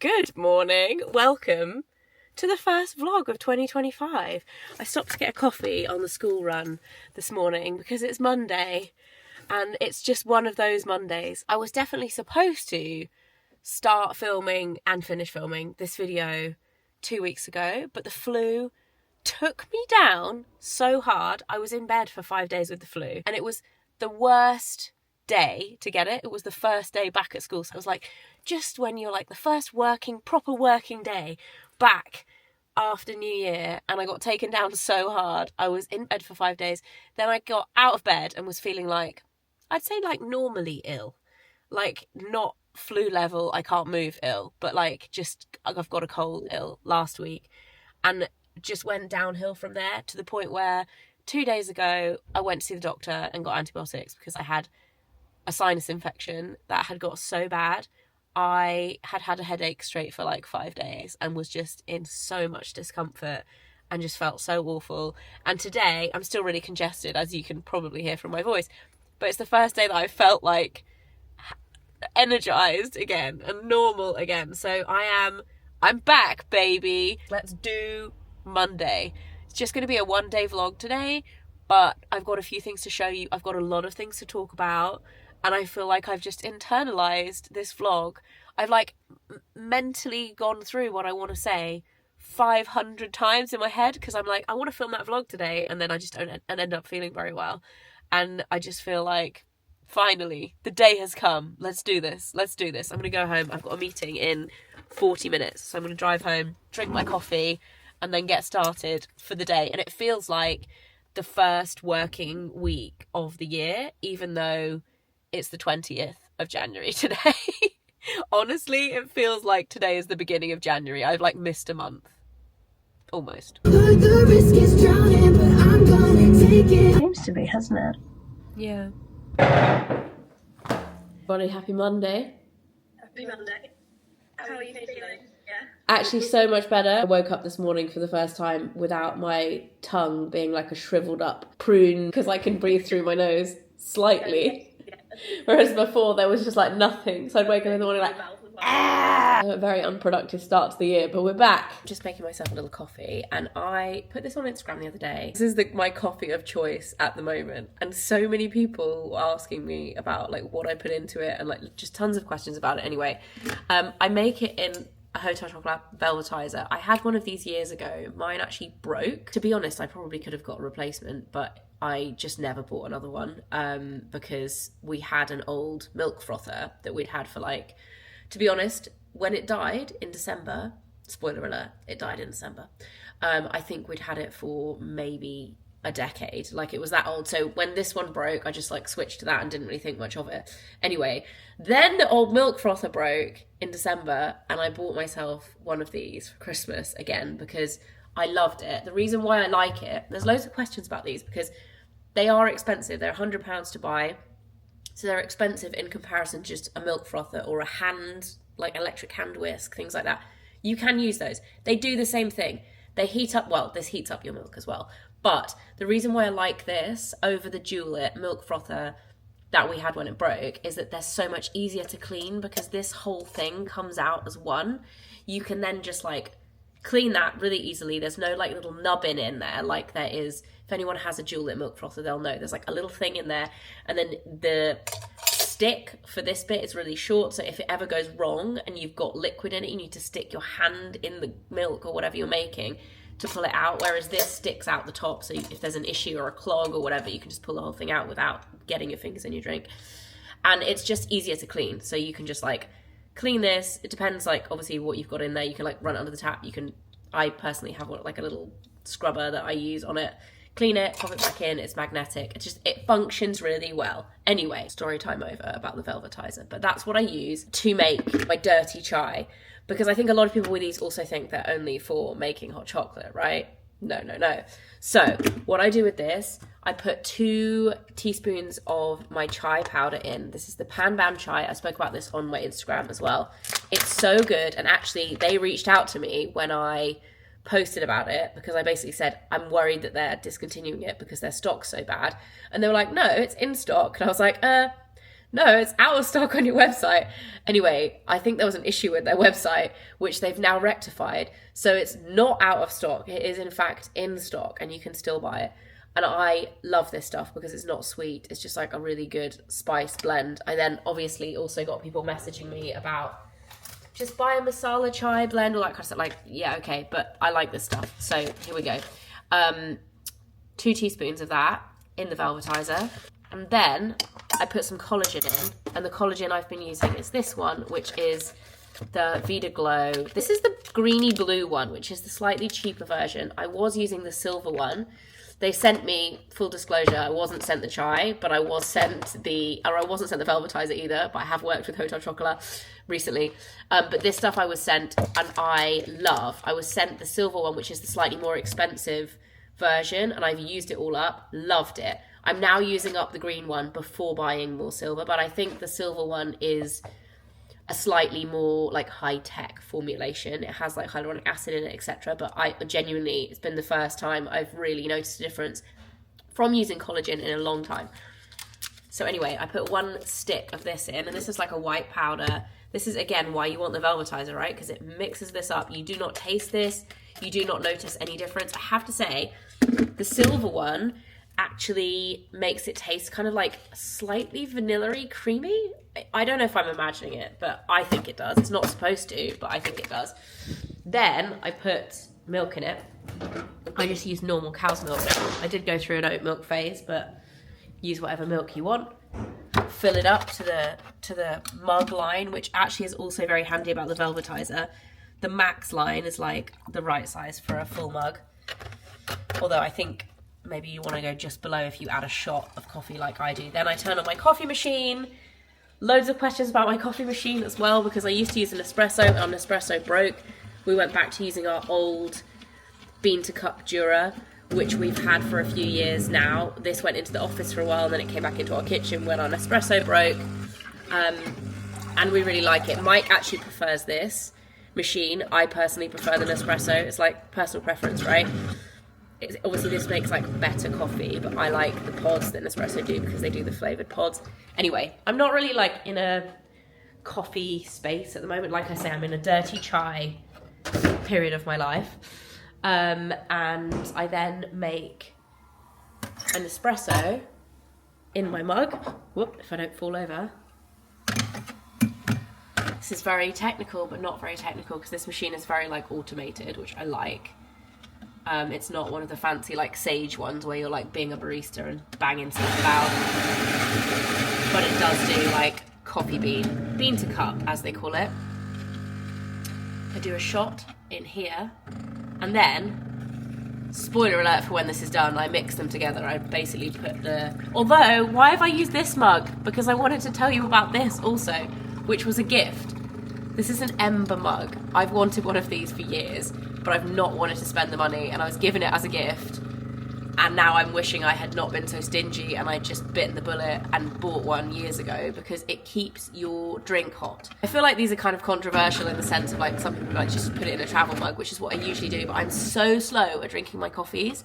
Good morning, welcome to the first vlog of 2025. I stopped to get a coffee on the school run this morning because it's Monday and it's just one of those Mondays. I was definitely supposed to start filming and finish filming this video 2 weeks ago, but the flu took me down so hard. I was in bed for 5 days with the flu and it was the worst day to get it. It was the first day back at school, so I was like, just when you're like the first proper working day back after New Year, and I got taken down so hard. I was in bed for 5 days, then I got out of bed and was feeling like, I'd say like normally ill, like not flu level, I can't move ill, but like just I've got a cold ill last week, and just went downhill from there to the point where 2 days ago I went to see the doctor and got antibiotics because I had a sinus infection that had got so bad. I had a headache straight for like 5 days and was just in so much discomfort and just felt so awful. And today I'm still really congested, as you can probably hear from my voice, but it's the first day that I felt like energized again and normal again. So I'm back, baby. Let's do Monday. It's just going to be a one-day vlog today, but I've got a few things to show you. I've got a lot of things to talk about. And I feel like I've just internalized this vlog. I've like mentally gone through what I want to say 500 times in my head because I'm like, I want to film that vlog today, and then I just don't and end up feeling very well. And I just feel like, finally, the day has come. Let's do this. Let's do this. I'm going to go home. I've got a meeting in 40 minutes. So I'm going to drive home, drink my coffee, and then get started for the day. And it feels like the first working week of the year, even though it's the 20th of January today. Honestly, it feels like today is the beginning of January. I've like missed a month. Almost. The risk is drowning, but I'm gonna take it. Seems to be, hasn't it? Yeah. Bonnie, happy Monday. Happy Monday. How are you feeling? Yeah. Actually, so much better. I woke up this morning for the first time without my tongue being like a shriveled up prune because I can breathe through my nose slightly. Whereas before there was just like nothing, so I'd wake up in the morning like a very unproductive start to the year, but we're back. Just making myself a little coffee, and I put this on Instagram the other day. This is my coffee of choice at the moment, and so many people were asking me about like what I put into it and like just tons of questions about it. Anyway, I make it in a Hotel Chocolate velvetizer. I had one of these years ago. Mine actually broke. To be honest, I probably could have got a replacement, but I just never bought another one because we had an old milk frother that we'd had for like, to be honest, when it died in December, spoiler alert, it died in December, I think we'd had it for maybe a decade. Like it was that old. So when this one broke, I just like switched to that and didn't really think much of it. Anyway, then the old milk frother broke in December and I bought myself one of these for Christmas again because I loved it. The reason why I like it, there's loads of questions about these because they are expensive. They're £100 to buy. So they're expensive in comparison to just a milk frother or a hand, like electric hand whisk, things like that. You can use those. They do the same thing. They heat up, well, this heats up your milk as well. But the reason why I like this over the Dualit milk frother that we had when it broke is that they're so much easier to clean because this whole thing comes out as one. You can then just like clean that really easily. There's no like little nubbin in there like there is. If anyone has a Dualit milk frother, they'll know there's like a little thing in there, and then the stick for this bit is really short, so if it ever goes wrong and you've got liquid in it, you need to stick your hand in the milk or whatever you're making to pull it out, whereas this sticks out the top, so if there's an issue or a clog or whatever, you can just pull the whole thing out without getting your fingers in your drink. And it's just easier to clean, so you can just like clean this. It depends like obviously what you've got in there. You can like run it under the tap. I personally have like a little scrubber that I use on it. Clean it, pop it back in, it's magnetic. It functions really well. Anyway, story time over about the velvetizer. But that's what I use to make my dirty chai. Because I think a lot of people with these also think they're only for making hot chocolate, right? No. So what I do with this, I put 2 teaspoons of my chai powder in. This is the Panban chai. I spoke about this on my Instagram as well. It's so good. And actually they reached out to me when I posted about it because I basically said, I'm worried that they're discontinuing it because their stock's so bad. And they were like, no, it's in stock. And I was like, No, it's out of stock on your website. Anyway, I think there was an issue with their website, which they've now rectified. So it's not out of stock. It is, in fact, in stock, and you can still buy it. And I love this stuff because it's not sweet. It's just like a really good spice blend. I then obviously also got people messaging me about just buy a masala chai blend, all that kind of stuff. Like, yeah, okay, but I like this stuff. So here we go. 2 teaspoons of that in the velvetizer. And then I put some collagen in. And the collagen I've been using is this one, which is the Vida Glow. This is the greeny blue one, which is the slightly cheaper version. I was using the silver one. They sent me, full disclosure, I wasn't sent the chai, but I wasn't sent the velvetizer either, but I have worked with Hotel Chocolat recently. But this stuff I was sent, and I love. I was sent the silver one, which is the slightly more expensive version, and I've used it all up, loved it. I'm now using up the green one before buying more silver, but I think the silver one is a slightly more like high-tech formulation. It has like hyaluronic acid in it, etc. But I genuinely, it's been the first time I've really noticed a difference from using collagen in a long time. So anyway, I put 1 stick of this in, and this is like a white powder. This is again why you want the velvetizer, right? Because it mixes this up. You do not taste this. You do not notice any difference. I have to say, the silver one actually makes it taste kind of like slightly vanilla-y, creamy. I don't know if I'm imagining it, but I think it does. It's not supposed to, but I think it does. Then I put milk in it. I just use normal cow's milk. I did go through an oat milk phase, but use whatever milk you want. Fill it up to the mug line, which actually is also very handy about the velvetizer. The max line is like the right size for a full mug. Although I think maybe you want to go just below if you add a shot of coffee like I do. Then I turn on my coffee machine. Loads of questions about my coffee machine as well, because I used to use an espresso and an espresso broke. We went back to using our old bean to cup Dura, which we've had for a few years now. This went into the office for a while, and then it came back into our kitchen when our Nespresso broke. And we really like it. Mike actually prefers this machine. I personally prefer the Nespresso. It's like personal preference, right? Obviously this makes like better coffee, but I like the pods that Nespresso do because they do the flavoured pods. Anyway, I'm not really like in a coffee space at the moment. Like I say, I'm in a dirty chai period of my life. And I then make an espresso in my mug. Whoop, if I don't fall over. This is very technical, but not very technical because this machine is very like automated, which I like. It's not one of the fancy like Sage ones where you're like being a barista and banging stuff out. But it does do like coffee bean to cup as they call it. I do a shot in here, and then, spoiler alert for when this is done, I mix them together. I basically put although, why have I used this mug? Because I wanted to tell you about this also, which was a gift. This is an Ember mug. I've wanted one of these for years, but I've not wanted to spend the money, and I was given it as a gift. And now I'm wishing I had not been so stingy and I just bitten the bullet and bought one years ago, because it keeps your drink hot. I feel like these are kind of controversial in the sense of like some people like just put it in a travel mug, which is what I usually do, but I'm so slow at drinking my coffees,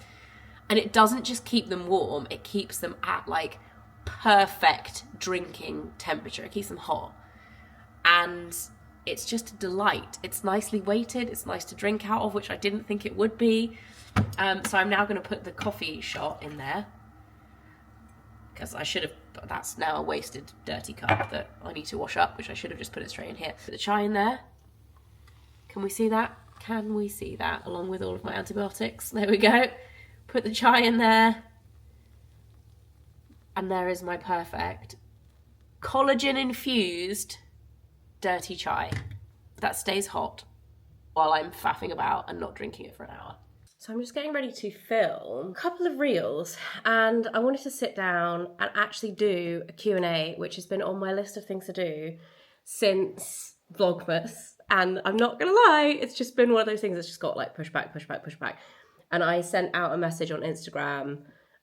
and it doesn't just keep them warm, it keeps them at like perfect drinking temperature. It keeps them hot. And it's just a delight. It's nicely weighted, it's nice to drink out of, which I didn't think it would be. So I'm now going to put the coffee shot in there, because I should have, that's now a wasted dirty cup that I need to wash up, which I should have just put it straight in here. Put the chai in there. Can we see that? Can we see that? Along with all of my antibiotics. There we go. Put the chai in there. And there is my perfect collagen infused dirty chai that stays hot while I'm faffing about and not drinking it for an hour. So I'm just getting ready to film a couple of reels, and I wanted to sit down and actually do a Q&A, which has been on my list of things to do since Vlogmas. And I'm not gonna lie, it's just been one of those things that's just got like push back. And I sent out a message on Instagram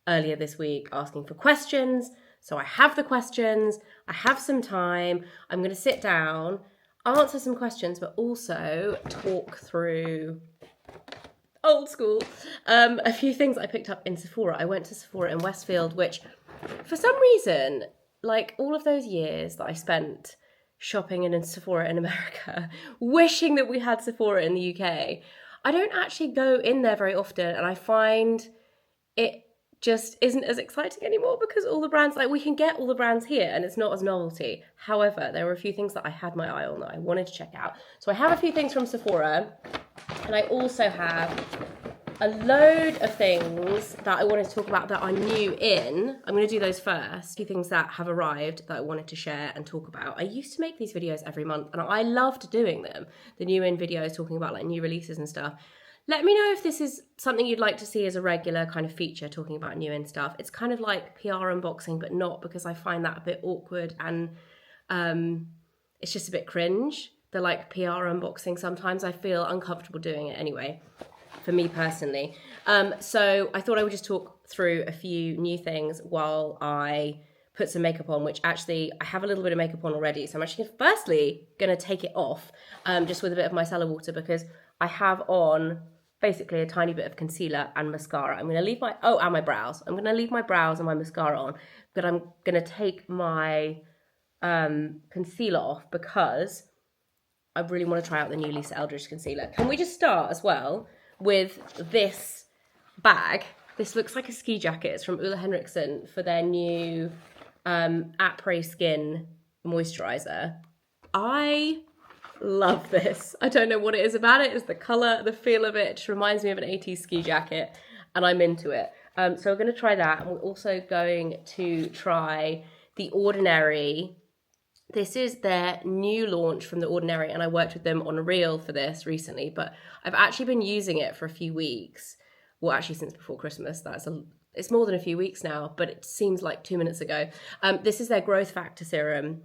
earlier this week asking for questions. So I have the questions, I have some time, I'm gonna sit down, answer some questions, but also talk through old school. A few things I picked up in Sephora. I went to Sephora in Westfield, which for some reason like all of those years that I spent shopping in Sephora in America, wishing that we had Sephora in the UK, I don't actually go in there very often, and I find it just isn't as exciting anymore because all the brands, like we can get all the brands here and it's not as novelty. However, there were a few things that I had my eye on that I wanted to check out. So I have a few things from Sephora, and I also have a load of things that I wanted to talk about that are new in. I'm going to do those first. A few things that have arrived that I wanted to share and talk about. I used to make these videos every month and I loved doing them. The new in videos talking about like new releases and stuff. Let me know if this is something you'd like to see as a regular kind of feature, talking about new in stuff. It's kind of like PR unboxing, but not, because I find that a bit awkward and it's just a bit cringe. The like PR unboxing, sometimes I feel uncomfortable doing it anyway, for me personally. So I thought I would just talk through a few new things while I put some makeup on, which actually I have a little bit of makeup on already. So I'm actually firstly going to take it off just with a bit of micellar water, because I have on basically a tiny bit of concealer and mascara. I'm going to leave and my brows. I'm going to leave my brows and my mascara on, but I'm going to take my concealer off because I really want to try out the new Lisa Eldridge concealer. Can we just start as well with this bag? This looks like a ski jacket. It's from Ulla Henriksen for their new Après Skin moisturizer. I love this. I don't know what it is about it. It's the colour, the feel of it. It just reminds me of an 80s ski jacket, and I'm into it. So we're going to try that, and we're also going to try The Ordinary. This is their new launch from The Ordinary, and I worked with them on a reel for this recently, but I've actually been using it for a few weeks. Well, actually since before Christmas. It's more than a few weeks now, but it seems like 2 minutes ago. This is their Growth Factor Serum.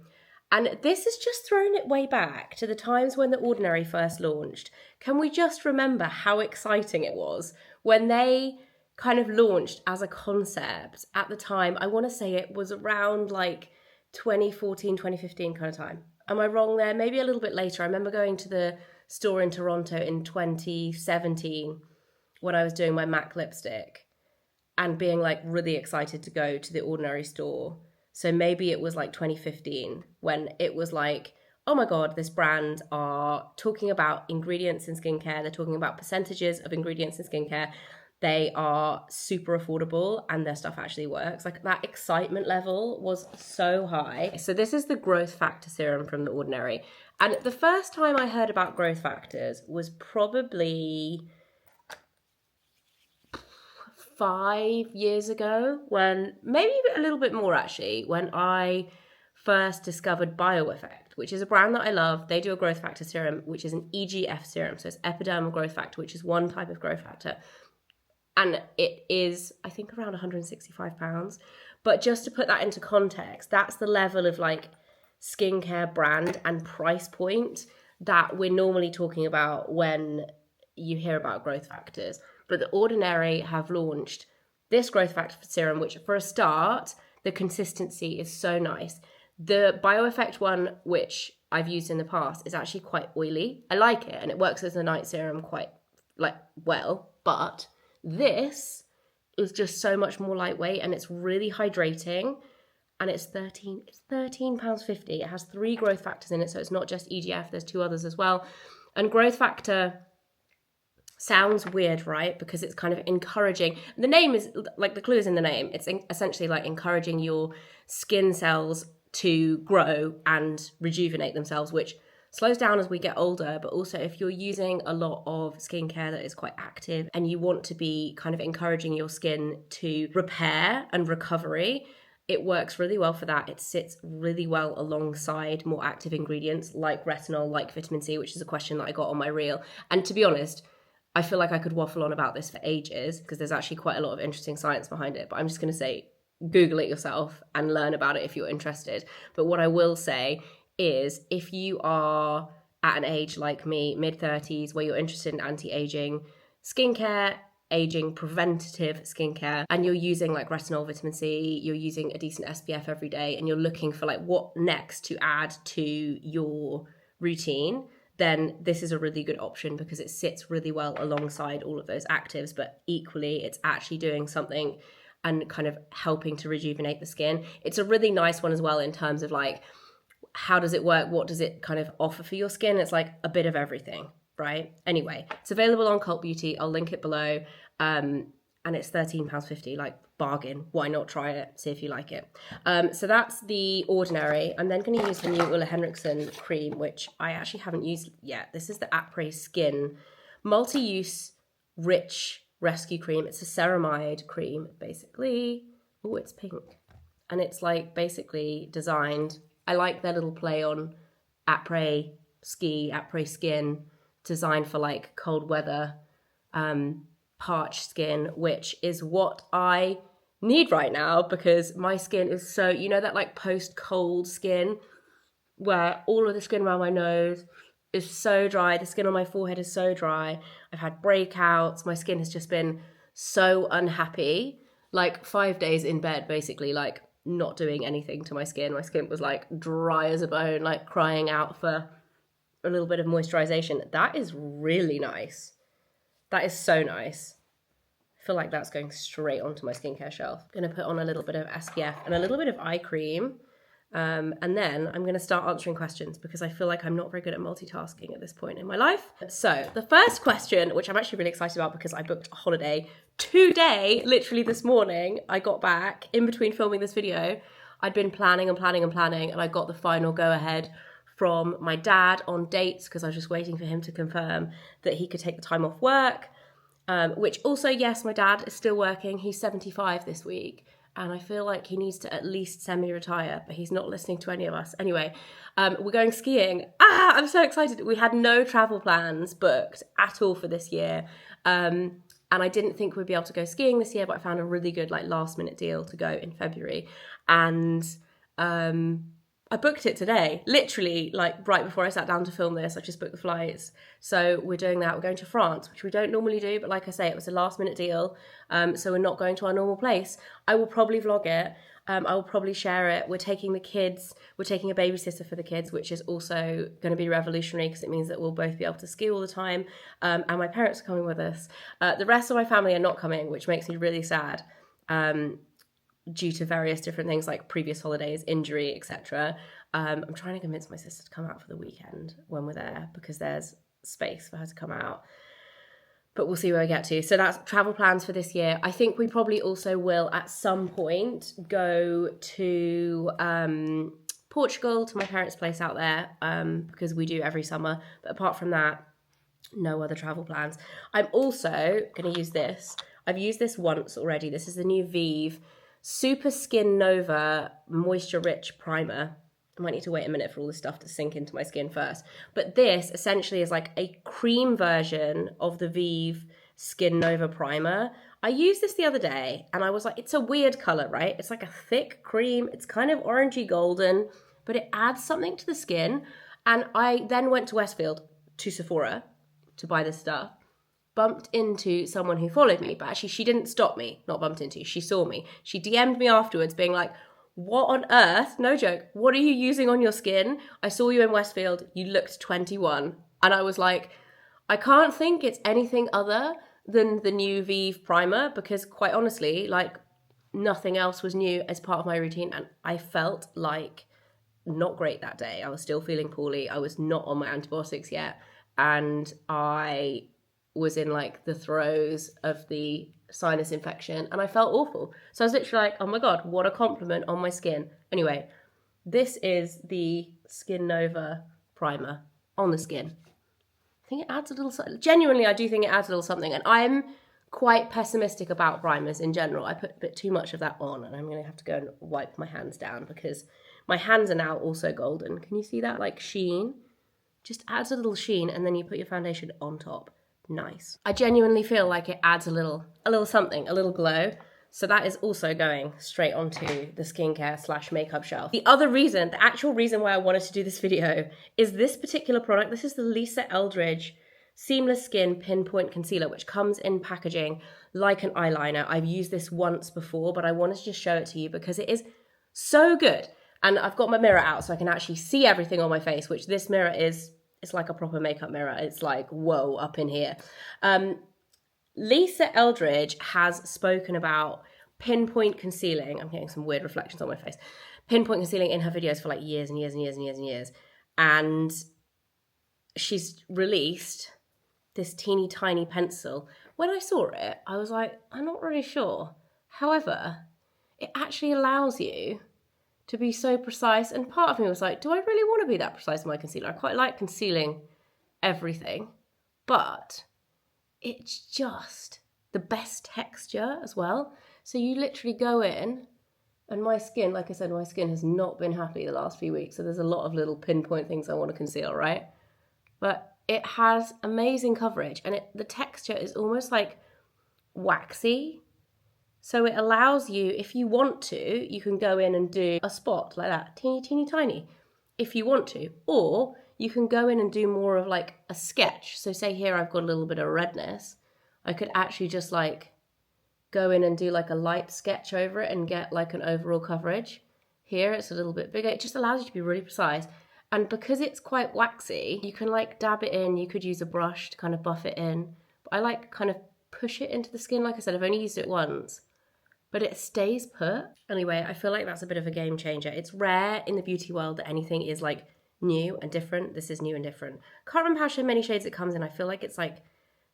And this has just thrown it way back to the times when The Ordinary first launched. Can we just remember how exciting it was when they kind of launched as a concept at the time? I want to say it was around like 2014, 2015 kind of time. Am I wrong there? Maybe a little bit later. I remember going to the store in Toronto in 2017 when I was doing my MAC lipstick and being like really excited to go to The Ordinary store. So maybe it was like 2015 when it was like, oh my God, this brand are talking about ingredients in skincare. They're talking about percentages of ingredients in skincare. They are super affordable and their stuff actually works. Like that excitement level was so high. So this is the Growth Factor Serum from The Ordinary. And the first time I heard about growth factors was probably 5 years ago, when maybe a little bit more actually, when I first discovered BioEffect, which is a brand that I love. They do a growth factor serum, which is an EGF serum. So it's epidermal growth factor, which is one type of growth factor. And it is, I think, around £165. But just to put that into context, that's the level of like skincare brand and price point that we're normally talking about when you hear about growth factors. But The Ordinary have launched this growth factor serum, which for a start, the consistency is so nice. The BioEffect one, which I've used in the past, is actually quite oily. I like it, and it works as a night serum quite like well, but this is just so much more lightweight and it's really hydrating, and it's £13.50. It has 3 growth factors in it, so it's not just EGF, there's 2 others as well. And growth factor sounds weird, right? Because it's kind of encouraging. The name is like, the clue is in the name. It's essentially like encouraging your skin cells to grow and rejuvenate themselves, which slows down as we get older. But also if you're using a lot of skincare that is quite active and you want to be kind of encouraging your skin to repair and recovery, it works really well for that. It sits really well alongside more active ingredients like retinol, like vitamin C, which is a question that I got on my reel. And to be honest, I feel like I could waffle on about this for ages because there's actually quite a lot of interesting science behind it. But I'm just going to say, Google it yourself and learn about it if you're interested. But what I will say is, if you are at an age like me, mid-30s, where you're interested in anti-aging skincare, aging preventative skincare, and you're using like retinol, vitamin C, you're using a decent SPF every day, and you're looking for like what next to add to your routine, then this is a really good option because it sits really well alongside all of those actives, but equally it's actually doing something and kind of helping to rejuvenate the skin. It's a really nice one as well in terms of like, how does it work? What does it kind of offer for your skin? It's like a bit of everything, right? Anyway, it's available on Cult Beauty. I'll link it below. And it's £13.50, like bargain. Why not try it? See if you like it. So that's the Ordinary. I'm then going to use the new Ulla Henriksen cream, which I actually haven't used yet. This is the Après Skin Multi-Use Rich Rescue Cream. It's a ceramide cream, basically. Oh, it's pink. And it's like basically designed. I like their little play on Après Skin, designed for like cold weather, parched skin, which is what I need right now because my skin is so, you know, that like post-cold skin where all of the skin around my nose is so dry, the skin on my forehead is so dry, I've had breakouts, my skin has just been so unhappy, like 5 days in bed basically, like not doing anything to my skin. My skin was like dry as a bone, like crying out for a little bit of moisturization. That is really nice. That is so nice. I feel like that's going straight onto my skincare shelf. I'm going to put on a little bit of SPF and a little bit of eye cream. And then I'm going to start answering questions because I feel like I'm not very good at multitasking at this point in my life. So the first question, which I'm actually really excited about because I booked a holiday today, literally this morning. I got back in between filming this video. I'd been planning and I got the final go ahead from my dad on dates because I was just waiting for him to confirm that he could take the time off work, which also, yes, my dad is still working. He's 75 this week and I feel like he needs to at least semi-retire, but he's not listening to any of us. Anyway, we're going skiing. I'm so excited. We had no travel plans booked at all for this year. And I didn't think we'd be able to go skiing this year, but I found a really good like last minute deal to go in February. And I booked it today, literally like right before I sat down to film this. I just booked the flights. So we're doing that. We're going to France, which we don't normally do. But like I say, it was a last minute deal. So we're not going to our normal place. I will probably vlog it. I will probably share it. We're taking the kids. We're taking a babysitter for the kids, which is also going to be revolutionary because it means that we'll both be able to ski all the time. And my parents are coming with us. The rest of my family are not coming, which makes me really sad. Due to various different things like previous holidays, injury, etc. I'm trying to convince my sister to come out for the weekend when we're there because there's space for her to come out. But we'll see where we get to. So that's travel plans for this year. I think we probably also will at some point go to Portugal, to my parents' place out there, because we do every summer. But apart from that, no other travel plans. I'm also going to use this. I've used this once already. This is the new Vive Super Skin Nova Moisture Rich Primer. I might need to wait a minute for all this stuff to sink into my skin first. But this essentially is like a cream version of the Vive Skin Nova Primer. I used this the other day and I was like, it's a weird color, right? It's like a thick cream. It's kind of orangey golden, but it adds something to the skin. And I then went to Westfield, to Sephora, to buy this stuff. Bumped into someone who followed me, but actually she didn't stop me, not bumped into, she saw me. She DM'd me afterwards being like, what on earth, no joke, what are you using on your skin? I saw you in Westfield, you looked 21. And I was like, I can't think it's anything other than the new Vive primer because quite honestly, like nothing else was new as part of my routine and I felt like not great that day. I was still feeling poorly. I was not on my antibiotics yet and I was in like the throes of the sinus infection and I felt awful. So I was literally like, oh my God, what a compliment on my skin. Anyway, this is the Skin Nova primer on the skin. I think it adds a little something. Genuinely, I do think it adds a little something. And I'm quite pessimistic about primers in general. I put a bit too much of that on and I'm going to have to go and wipe my hands down because my hands are now also golden. Can you see that like sheen? Just adds a little sheen and then you put your foundation on top. Nice. I genuinely feel like it adds a little something, a little glow. So that is also going straight onto the skincare / makeup shelf. The other reason, the actual reason why I wanted to do this video is this particular product. This is the Lisa Eldridge Seamless Skin Pinpoint Concealer, which comes in packaging like an eyeliner. I've used this once before, but I wanted to just show it to you because it is so good. And I've got my mirror out so I can actually see everything on my face, which this mirror is, it's like a proper makeup mirror. It's like, whoa, up in here. Lisa Eldridge has spoken about pinpoint concealing. I'm getting some weird reflections on my face. Pinpoint concealing in her videos for like years and years and years and years and years. And she's released this teeny tiny pencil. When I saw it, I was like, I'm not really sure. However, it actually allows you to be so precise. And part of me was like, do I really want to be that precise in my concealer? I quite like concealing everything, but it's just the best texture as well. So you literally go in, and my skin, like I said, my skin has not been happy the last few weeks. So there's a lot of little pinpoint things I want to conceal, right? But it has amazing coverage, and the texture is almost like waxy. So it allows you, if you want to, you can go in and do a spot like that, teeny, teeny, tiny, if you want to. Or you can go in and do more of like a sketch. So say here I've got a little bit of redness. I could actually just like go in and do like a light sketch over it and get like an overall coverage. Here it's a little bit bigger. It just allows you to be really precise. And because it's quite waxy, you can like dab it in. You could use a brush to kind of buff it in. But I like kind of push it into the skin. Like I said, I've only used it once, but it stays put. Anyway, I feel like that's a bit of a game changer. It's rare in the beauty world that anything is like new and different. This is new and different. Can't remember how many shades it comes in. I feel like it's like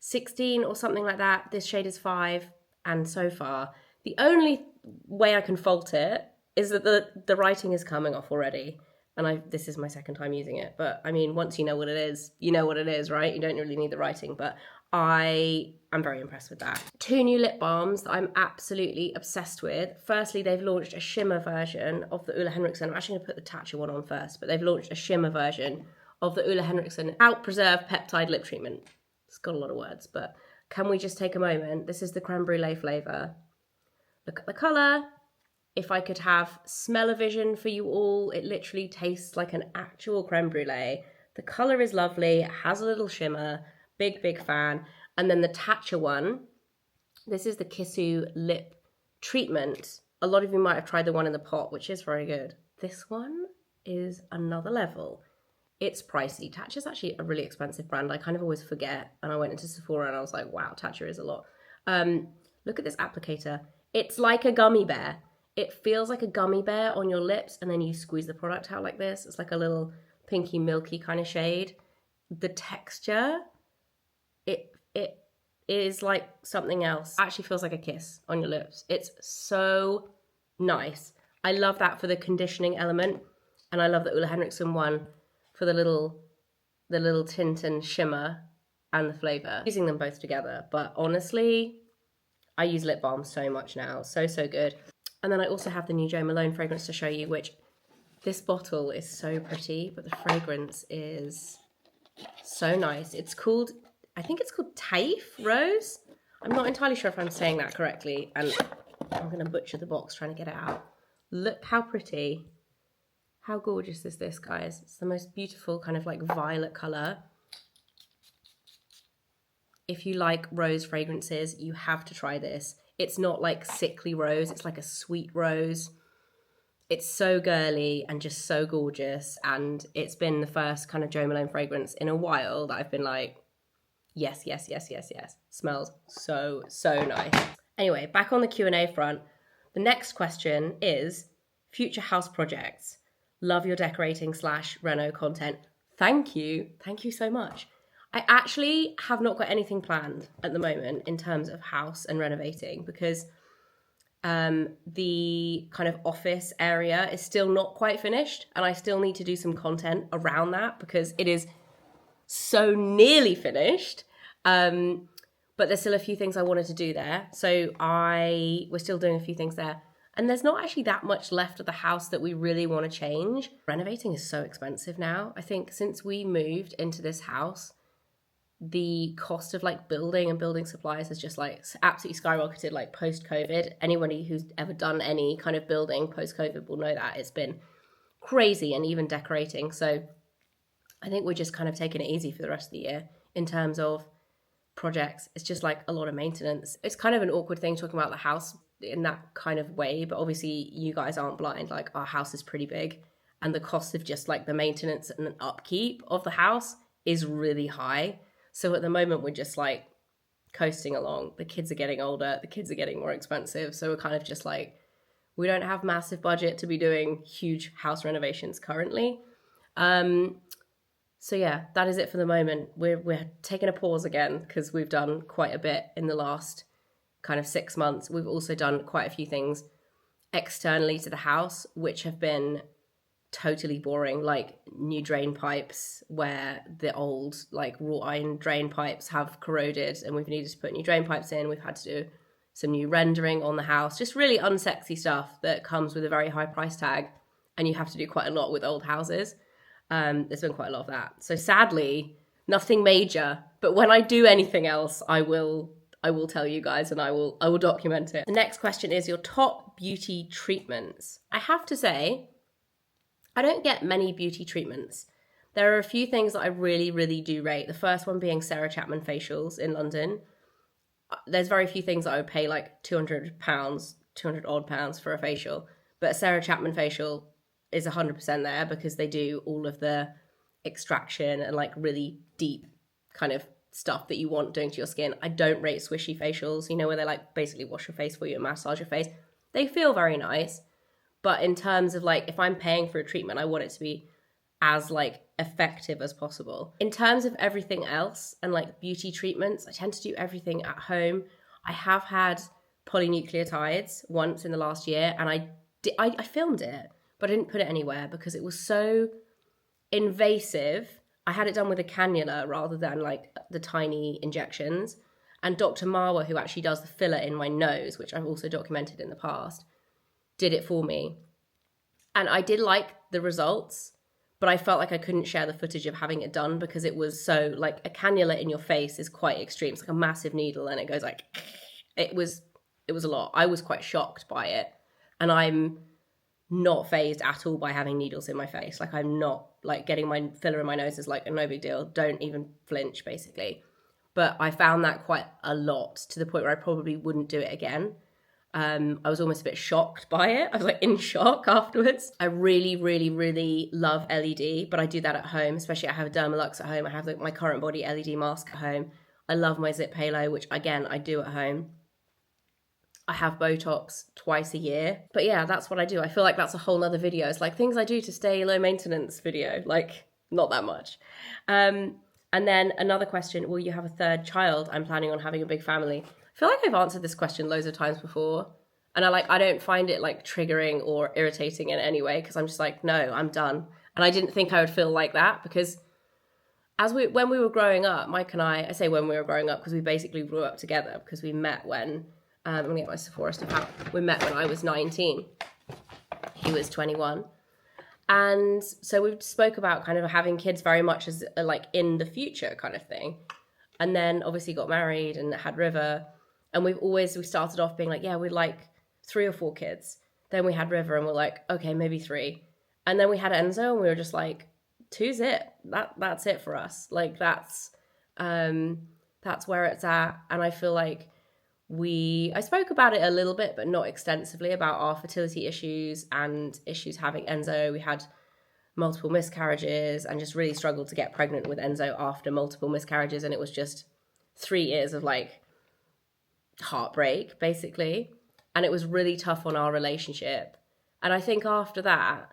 16 or something like that. This shade is 5. And so far, the only way I can fault it is that the writing is coming off already. And this is my second time using it. But I mean, once you know what it is, you know what it is, right? You don't really need the writing. But I'm very impressed with that. 2 new lip balms that I'm absolutely obsessed with. Firstly, they've launched a shimmer version of the Ulla Henriksen. I'm actually going to put the Tatcha one on first, but they've launched a shimmer version of the Ulla Henriksen Out Preserve Peptide Lip Treatment. It's got a lot of words, but can we just take a moment? This is the creme brulee flavour. Look at the colour. If I could have smell-o-vision for you all, it literally tastes like an actual creme brulee. The colour is lovely. It has a little shimmer. Big, big fan. And then the Tatcha one. This is the Kissu Lip Treatment. A lot of you might have tried the one in the pot, which is very good. This one is another level. It's pricey. Tatcha's actually a really expensive brand. I kind of always forget. And I went into Sephora and I was like, wow, Tatcha is a lot. Look at this applicator. It's like a gummy bear. It feels like a gummy bear on your lips, and then you squeeze the product out like this. It's like a little pinky, milky kind of shade. The texture, it is like something else. It actually feels like a kiss on your lips. It's so nice. I love that for the conditioning element, and I love the Ulla Henriksen one for the little tint and shimmer and the flavour. Using them both together, but honestly, I use lip balm so much now. So good. And then I also have the new Jo Malone fragrance to show you, which this bottle is so pretty, but the fragrance is so nice. It's called, I think it's called Taif Rose. I'm not entirely sure if I'm saying that correctly, and I'm going to butcher the box trying to get it out. Look how pretty. How gorgeous is this, guys? It's the most beautiful kind of like violet colour. If you like rose fragrances, you have to try this. It's not like sickly rose, it's like a sweet rose. It's so girly and just so gorgeous. And it's been the first kind of Jo Malone fragrance in a while that I've been like, yes. Smells so nice. Anyway, back on the Q&A front. The next question is future house projects. Love your decorating / reno content. Thank you so much. I actually have not got anything planned at the moment in terms of house and renovating, because the kind of office area is still not quite finished, and I still need to do some content around that because it is so nearly finished. But there's still a few things I wanted to do there. So we're still doing a few things there. And there's not actually that much left of the house that we really want to change. Renovating is so expensive now. I think since we moved into this house, the cost of like building and building supplies has just like absolutely skyrocketed, like post-COVID. Anybody who's ever done any kind of building post-COVID will know that it's been crazy, and even decorating. So I think we're just kind of taking it easy for the rest of the year in terms of projects. It's just like a lot of maintenance. It's kind of an awkward thing talking about the house in that kind of way, but obviously you guys aren't blind. Like, our house is pretty big, and the cost of just like the maintenance and upkeep of the house is really high. So at the moment we're just like coasting along. The kids are getting older, the kids are getting more expensive. So we're kind of just like, we don't have massive budget to be doing huge house renovations currently. So yeah, that is it for the moment. We're taking a pause again because we've done quite a bit in the last kind of 6 months. We've also done quite a few things externally to the house, which have been totally boring, like new drain pipes where the old like wrought iron drain pipes have corroded and we've needed to put new drain pipes in. We've had to do some new rendering on the house, just really unsexy stuff that comes with a very high price tag, and you have to do quite a lot with old houses. There's been quite a lot of that. So sadly, nothing major, but when I do anything else, I will tell you guys, and I will document it. The next question is your top beauty treatments. I have to say, I don't get many beauty treatments. There are a few things that I really, really do rate. The first one being Sarah Chapman facials in London. There's very few things that I would pay like £200 odd pounds for a facial, but Sarah Chapman facial is 100% there because they do all of the extraction and like really deep kind of stuff that you want doing to your skin. I don't rate swishy facials, you know, where they like basically wash your face for you and massage your face. They feel very nice, but in terms of like, if I'm paying for a treatment, I want it to be as like effective as possible. In terms of everything else and like beauty treatments, I tend to do everything at home. I have had polynucleotides once in the last year, and I filmed it, but I didn't put it anywhere because it was so invasive. I had it done with a cannula rather than like the tiny injections. And Dr. Marwa, who actually does the filler in my nose, which I've also documented in the past, did it for me. And I did like the results, but I felt like I couldn't share the footage of having it done because it was so, like, a cannula in your face is quite extreme. It's like a massive needle and it goes like, it was a lot. I was quite shocked by it. And I'm not phased at all by having needles in my face. Like, I'm not, like, getting my filler in my nose is like a no big deal. Don't even flinch, basically. But I found that quite a lot, to the point where I probably wouldn't do it again. I was almost a bit shocked by it. I was like in shock afterwards. I really, really, really love LED, but I do that at home, especially I have a Dermalux at home. I have like my current body LED mask at home. I love my Zip Halo, which again, I do at home. I have Botox twice a year. But yeah, that's what I do. I feel like that's a whole nother video. It's like things I do to stay low maintenance video, like not that much. And then another question, will you have a third child? I'm planning on having a big family. I feel like I've answered this question loads of times before, and I don't find it like triggering or irritating in any way, because I'm just like, no, I'm done. And I didn't think I would feel like that, because when we were growing up, Mike and I say when we were growing up because we basically grew up together, because we met when, I'm gonna get my Sephora stuff out. We met when I was 19, he was 21. And so we spoke about kind of having kids very much as like in the future kind of thing. And then obviously got married and had River. And we started off being like, yeah, we'd like 3 or 4 kids. Then we had River and we're like, okay, maybe 3. And then we had Enzo and we were just like, 2's it. That's it for us. Like that's where it's at. And I feel like I spoke about it a little bit, but not extensively, about our fertility issues and issues having Enzo. We had multiple miscarriages and just really struggled to get pregnant with Enzo after multiple miscarriages. And it was just 3 years of like heartbreak, basically. And it was really tough on our relationship. And I think after that,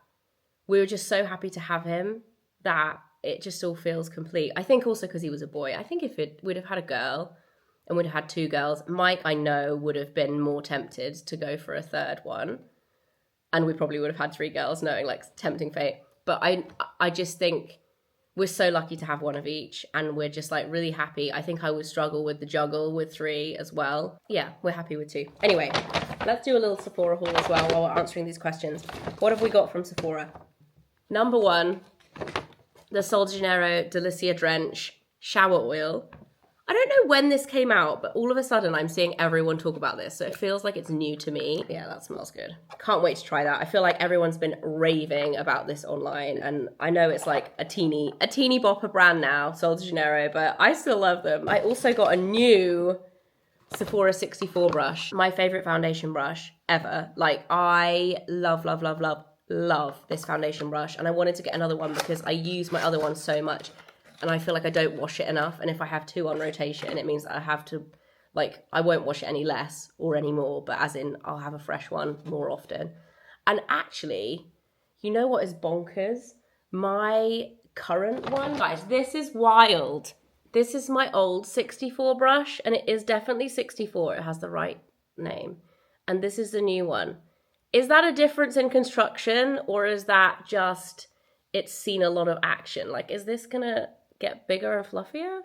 we were just so happy to have him that it just all feels complete. I think also because he was a boy. I think if we'd have had a girl and we'd have had 2 girls, Mike, I know, would have been more tempted to go for a third one. And we probably would have had 3 girls, knowing like tempting fate. But I just think we're so lucky to have one of each, and we're just like really happy. I think I would struggle with the juggle with 3 as well. Yeah, we're happy with 2. Anyway, let's do a little Sephora haul as well while we're answering these questions. What have we got from Sephora? Number 1, the Sol de Janeiro Delicia Drench Shower Oil. I don't know when this came out, but all of a sudden I'm seeing everyone talk about this, so it feels like it's new to me. Yeah, that smells good. Can't wait to try that. I feel like everyone's been raving about this online, and I know it's like a teeny bopper brand now, Sol de Janeiro, but I still love them. I also got a new Sephora 64 brush, my favorite foundation brush ever. Like, I love this foundation brush, and I wanted to get another one because I use my other one so much. And I feel like I don't wash it enough. And if I have 2 on rotation, it means that I have to Like, I won't wash it any less or any more, but as in I'll have a fresh one more often. And actually, you know what is bonkers? My current one, guys, this is wild. This is my old 64 brush, and it is definitely 64. It has the right name. And this is the new one. Is that a difference in construction, or is that just it's seen a lot of action? Like, is this gonna get bigger and fluffier?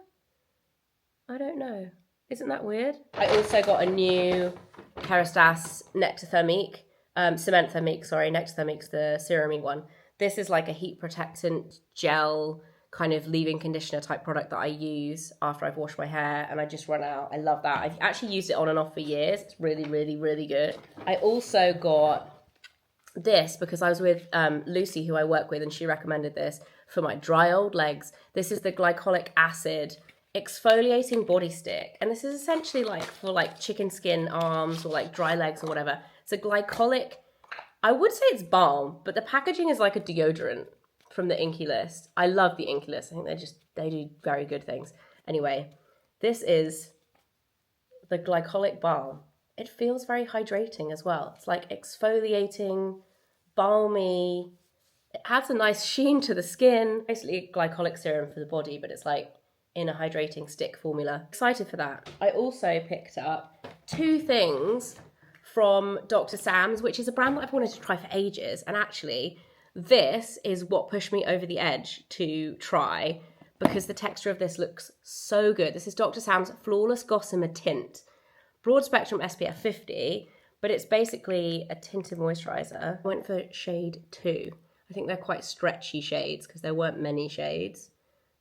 I don't know. Isn't that weird? I also got a new Kerastase Nectar Thermique, Cement Thermique, sorry, Nectar Thermique's the serum-y one. This is like a heat protectant gel kind of leave-in conditioner type product that I use after I've washed my hair, and I just run out. I love that. I've actually used it on and off for years. It's really, really, really good. I also got this because I was with Lucy, who I work with, and she recommended this for my dry old legs. This is the glycolic acid exfoliating body stick, and this is essentially like for like chicken skin arms or like dry legs or whatever. It's a glycolic, I would say it's balm, but the packaging is like a deodorant from the Inky List. I love the Inky List. I think they do very good things. Anyway, this is the glycolic balm. It feels very hydrating as well. It's like exfoliating, balmy. It adds a nice sheen to the skin. Basically a glycolic serum for the body, but it's like in a hydrating stick formula. Excited for that. I also picked up 2 things from Dr. Sam's, which is a brand that I've wanted to try for ages. And actually, this is what pushed me over the edge to try, because the texture of this looks so good. This is Dr. Sam's Flawless Gossamer Tint. Broad spectrum SPF 50, but it's basically a tinted moisturizer. I went for shade 2. I think they're quite stretchy shades because there weren't many shades.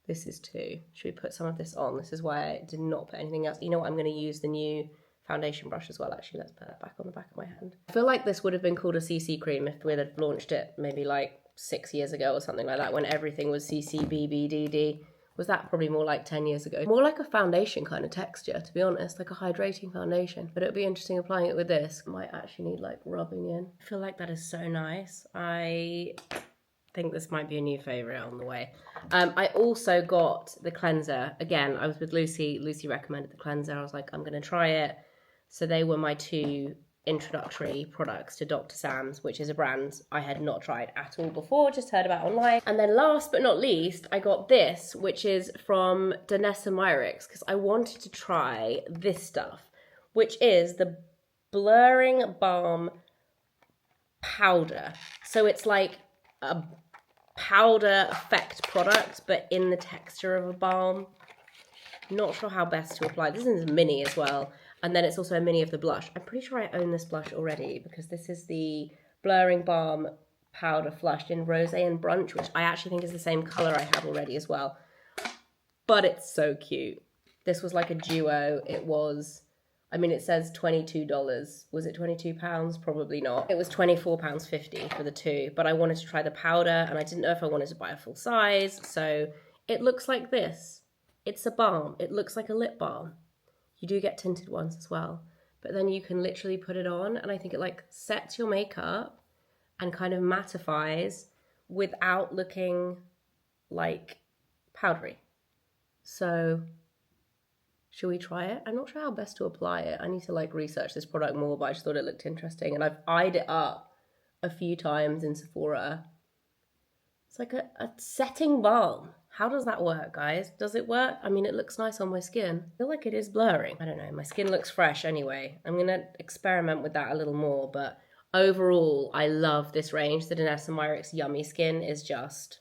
This is 2. Should we put some of this on? This is why I did not put anything else. You know what? I'm going to use the new foundation brush as well, actually. Let's put that back on the back of my hand. I feel like this would have been called a CC cream if we'd have launched it maybe like 6 years ago or something like that, when everything was CC, BB, DD. Was that probably more like 10 years ago? More like a foundation kind of texture, to be honest, like a hydrating foundation. But it'll be interesting applying it with this. Might actually need like rubbing in. I feel like that is so nice. I think this might be a new favourite on the way. I also got the cleanser. Again, I was with Lucy. Lucy recommended the cleanser. I was like, I'm going to try it. So they were my 2 introductory products to Dr. Sam's, which is a brand I had not tried at all before, just heard about online. And then last but not least, I got this, which is from Danessa Myricks, because I wanted to try this stuff, which is the Blurring Balm Powder. So it's like a powder effect product, but in the texture of a balm. Not sure how best to apply. This is a mini as well. And then it's also a mini of the blush. I'm pretty sure I own this blush already, because this is the Blurring Balm Powder Flushed in Rosé and Brunch, which I actually think is the same colour I have already as well. But it's so cute. This was like a duo. It was, I mean, it says $22. Was it £22? Probably not. It was £24.50 for the 2. But I wanted to try the powder, and I didn't know if I wanted to buy a full size. So it looks like this. It's a balm. It looks like a lip balm. You do get tinted ones as well, but then you can literally put it on, and I think it like sets your makeup and kind of mattifies without looking like powdery. So should we try it? I'm not sure how best to apply it. I need to like research this product more, but I just thought it looked interesting, and I've eyed it up a few times in Sephora. It's like a setting balm. How does that work, guys? Does it work? I mean, it looks nice on my skin. I feel like it is blurring. I don't know. My skin looks fresh anyway. I'm going to experiment with that a little more. But overall, I love this range. The Danessa Myricks Yummy Skin is just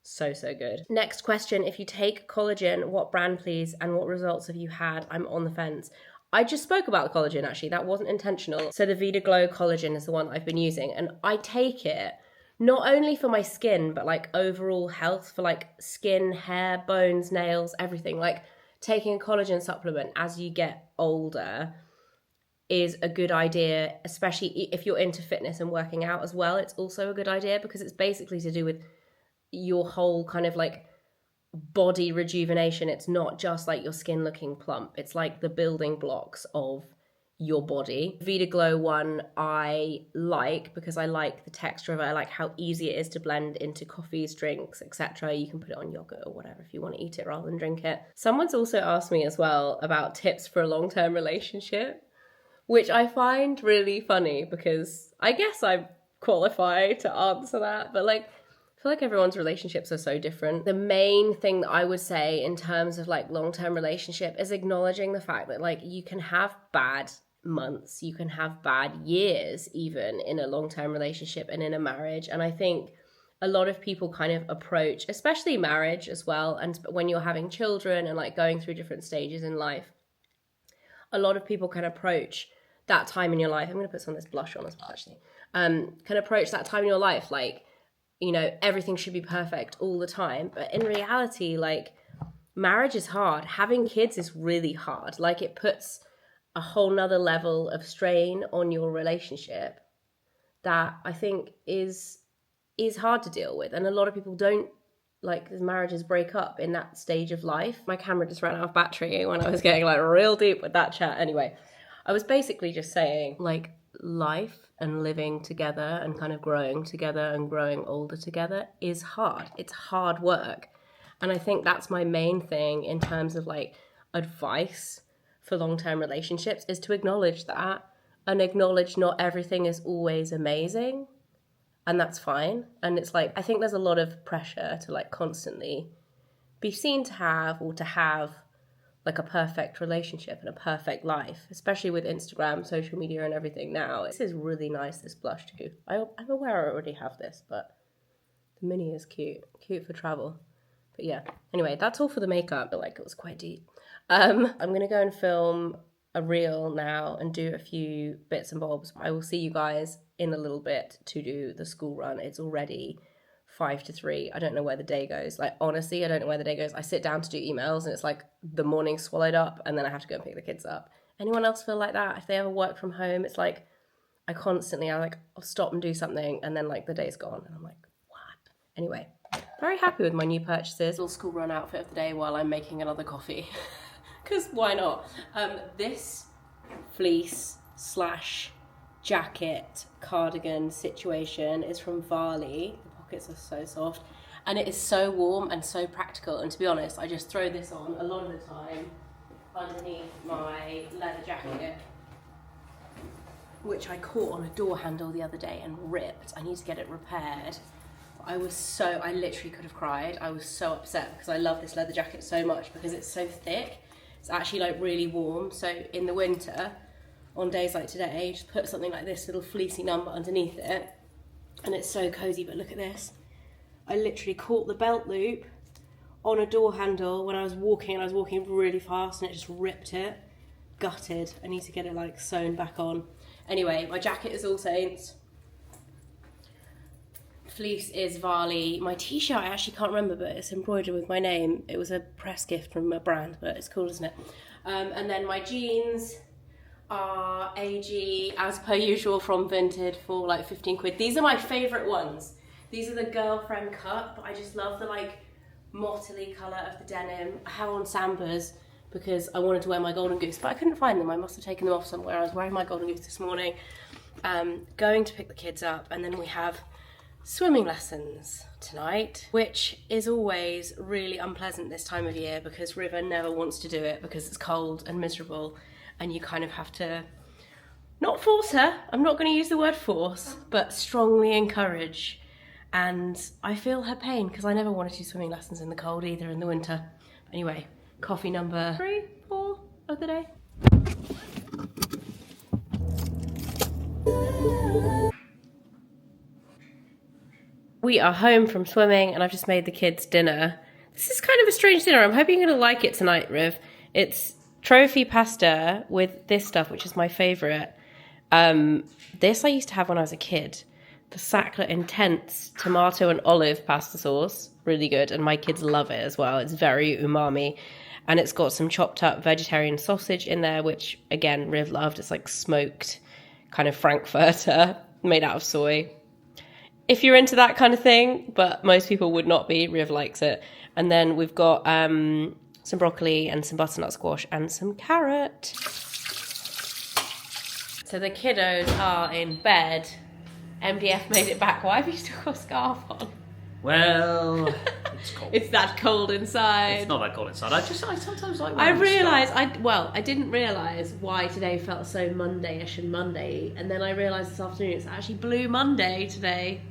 so, so good. Next question. If you take collagen, what brand, please? And what results have you had? I'm on the fence. I just spoke about the collagen, actually. That wasn't intentional. So the Vida Glow collagen is the one I've been using. And I take it not only for my skin, but like overall health, for like skin, hair, bones, nails, everything. Like taking a collagen supplement as you get older is a good idea, especially if you're into fitness and working out as well. It's also a good idea because it's basically to do with your whole kind of like body rejuvenation. It's not just like your skin looking plump. It's like the building blocks of your body. Vita Glow one I like because I like the texture of it. I like how easy it is to blend into coffees, drinks, etc. You can put it on yogurt or whatever if you want to eat it rather than drink it. Someone's also asked me as well about tips for a long-term relationship, which I find really funny because I guess I'm qualified to answer that, but like I feel like everyone's relationships are so different. The main thing that I would say in terms of like long-term relationship is acknowledging the fact that like you can have bad months, you can have bad years even in a long-term relationship and in a marriage. And I think a lot of people kind of approach, especially marriage as well, and when you're having children and like going through different stages in life, a lot of people can approach that time in your life. I'm going to put some of this blush on as well, actually. Can approach that time in your life like, you know, everything should be perfect all the time. But in reality, like, marriage is hard. Having kids is really hard. Like, it puts a whole nother level of strain on your relationship that I think is hard to deal with. And a lot of people don't, like, marriages break up in that stage of life. My camera just ran out of battery when I was getting like real deep with that chat. Anyway, I was basically just saying, like, life and living together and kind of growing together and growing older together is hard. It's hard work. And I think that's my main thing in terms of like advice for long-term relationships, is to acknowledge that and acknowledge not everything is always amazing, and that's fine. And it's like, I think there's a lot of pressure to like constantly be seen to have or to have like a perfect relationship and a perfect life, especially with Instagram, social media and everything now. This is really nice, this blush too. I'm aware I already have this, but the mini is cute for travel. But yeah, anyway, that's all for the makeup. I feel like it was quite deep. I'm gonna go and film a reel now and do a few bits and bobs. I will see you guys in a little bit to do the school run. It's already 5 to 3. I don't know where the day goes. Like, honestly, I don't know where the day goes. I sit down to do emails and it's like the morning swallowed up and then I have to go and pick the kids up. Anyone else feel like that? If they ever work from home, it's like I I'll stop and do something and then like the day's gone and I'm like, what? Anyway, very happy with my new purchases. Little school run outfit of the day while I'm making another coffee. Because why not? This fleece / jacket cardigan situation is from Varley. The pockets are so soft and it is so warm and so practical, and to be honest, I just throw this on a lot of the time underneath my leather jacket, which I caught on a door handle the other day and ripped. I need to get it repaired. I literally could have cried. I was so upset because I love this leather jacket so much because it's so thick. It's actually like really warm. So in the winter, on days like today, just put something like this little fleecy number underneath it and it's so cozy. But look at this. I literally caught the belt loop on a door handle when I was walking, and I was walking really fast and it just ripped it. Gutted. I need to get it like sewn back on. Anyway, my jacket is All Saints. Fleece is Varley. My t-shirt, I actually can't remember, but it's embroidered with my name. It was a press gift from a brand, but it's cool, isn't it? And then my jeans are AG, as per usual, from Vinted for like 15 quid. These are my favourite ones. These are the girlfriend cut, but I just love the like mottly colour of the denim. I have on Sambas because I wanted to wear my golden goose, but I couldn't find them. I must have taken them off somewhere. I was wearing my golden goose this morning. Going to pick the kids up, and then we have swimming lessons tonight, which is always really unpleasant this time of year because River never wants to do it because it's cold and miserable, and you kind of have to not force her, I'm not going to use the word force, but strongly encourage. And I feel her pain because I never wanted to do swimming lessons in the cold either in the winter. Anyway, coffee number 3, 4 of the day. We are home from swimming and I've just made the kids dinner. This is kind of a strange dinner. I'm hoping you're going to like it tonight, Riv. It's trophy pasta with this stuff, which is my favourite. This I used to have when I was a kid. The Sackler Intense tomato and olive pasta sauce. Really good. And my kids love it as well. It's very umami. And it's got some chopped up vegetarian sausage in there, which, again, Riv loved. It's like smoked kind of frankfurter made out of soy. If you're into that kind of thing, but most people would not be. Riv likes it. And then we've got some broccoli and some butternut squash and some carrot. So the kiddos are in bed. MDF made it back. Why have you still got a scarf on? Well, it's cold. It's that cold inside. It's not that cold inside. I sometimes like. I wearing a scarf. realised, I didn't realise why today felt so Monday-ish and Monday, and then I realised this afternoon it's actually Blue Monday today.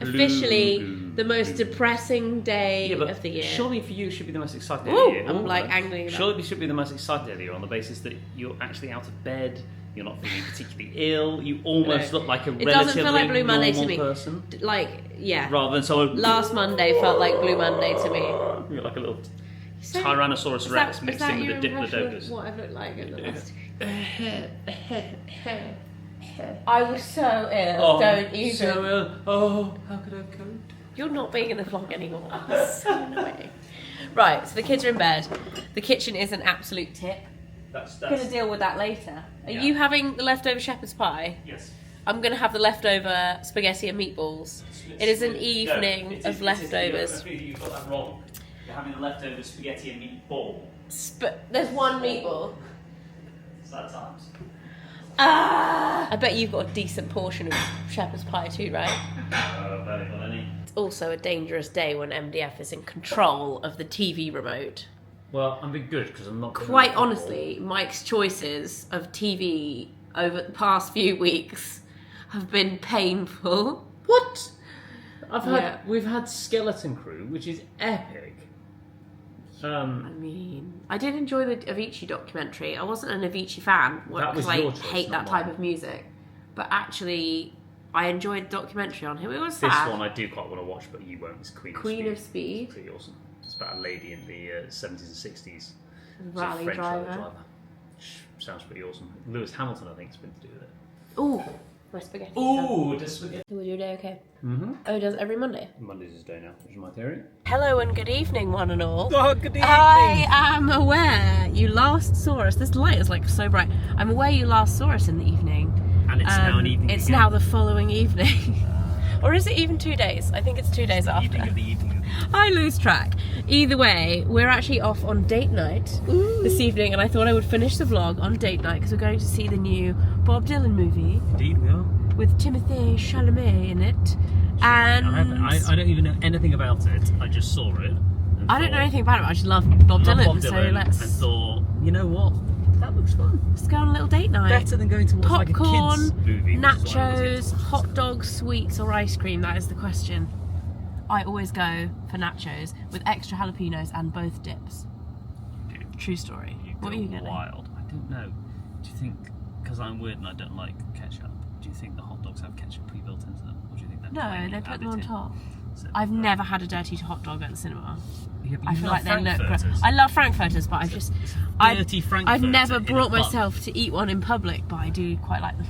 Officially the most depressing day of the year. Surely for you it should be the most exciting day Ooh, of the year. I'm like angling. Surely it should be the most exciting day of the year on the basis that you're actually out of bed, you're not feeling particularly ill, you almost look like a It doesn't relatively feel like Blue Monday to normal me. person. Like, yeah. Rather than someone... Last Monday felt like Blue Monday to me. You're like a little Tyrannosaurus Rex mixed in with the Diplodocus. What I've looked like in the last... I was so ill. Don't even. So ill. Oh, how could I have coped? You're not being in the vlog anymore. It's so annoying. Right, so the kids are in bed. The kitchen is an absolute tip. That's Gonna deal with that later. Are Yeah. you having the leftover shepherd's pie? Yes. I'm gonna have the leftover spaghetti and meatballs. It is an evening of leftovers. You've got that wrong. You're having the leftover spaghetti and meatball. There's one meatball. Sad times. I bet you've got a decent portion of shepherd's pie too, right? Barely got any. It's also a dangerous day when MDF is in control of the TV remote. Well, I'm being good because I'm not. Quite honestly, Mike's choices of TV over the past few weeks have been painful. What? Yeah. We've had Skeleton Crew, which is epic. I mean, I did enjoy the Avicii documentary. I wasn't an Avicii fan because I hate that type of music. But actually, I enjoyed the documentary on him. It was sad. This one I do quite want to watch, but you won't. It's Queen of Speed. It's pretty awesome. It's about a lady in the 70s and 60s. Rally French rally driver. Sounds pretty awesome. Lewis Hamilton, I think, has been to do with it. Ooh, my spaghetti. Ooh, does spaghetti. Was your day okay? Mm-hmm. Oh, it does every Monday. Monday's his day now, which is my theory. Hello and good evening, one and all. Oh, good evening. I am aware you last saw us. This light is like so bright. I'm aware you last saw us in the evening. And it's now an evening. It's again. now the following evening. Or is it even 2 days? I think it's 2 days after. Evening of the evening. I lose track. Either way, we're actually off on date night this evening, and I thought I would finish the vlog on date night because we're going to see the new Bob Dylan movie Indeed, we are. with Timothée Chalamet in it. And I don't even know anything about it. I just saw it. I don't know anything about it. I just love Bob Dylan, so let's. And thought, you know what? That looks fun. Let's go on a little date night. Better than going to watch like a Popcorn, kids movie. nachos, hot dogs, sweets, or ice cream. That is the question. I always go for nachos with extra jalapenos and both dips. True story. What are you getting? Wild. I don't know. Do you think, because I'm weird and I don't like ketchup, do you think the hot dogs have ketchup pre-built into them? Or do you think they're No, plain they put added them on in? top. So, I've never had a dirty hot dog at the cinema. Yeah, but I you feel love like they look gross. Frankfurters. I love Frankfurters, but Dirty Frankfurter I've never in a brought pub. myself to eat one in public, but I do quite like them.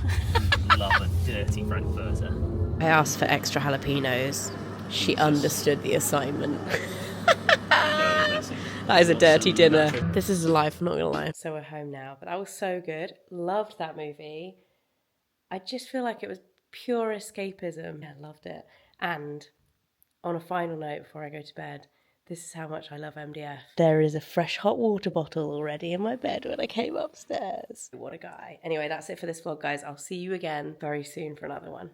Love a dirty Frankfurter. I asked for extra jalapenos. She understood the assignment. That is a dirty dinner. This is a life, I'm not gonna lie. So we're home now, but that was so good. Loved that movie. I just feel like it was pure escapism. Yeah, loved it. And on a final note before I go to bed, this is how much I love MDF. There is a fresh hot water bottle already in my bed when I came upstairs. What a guy. Anyway, that's it for this vlog, guys. I'll see you again very soon for another one.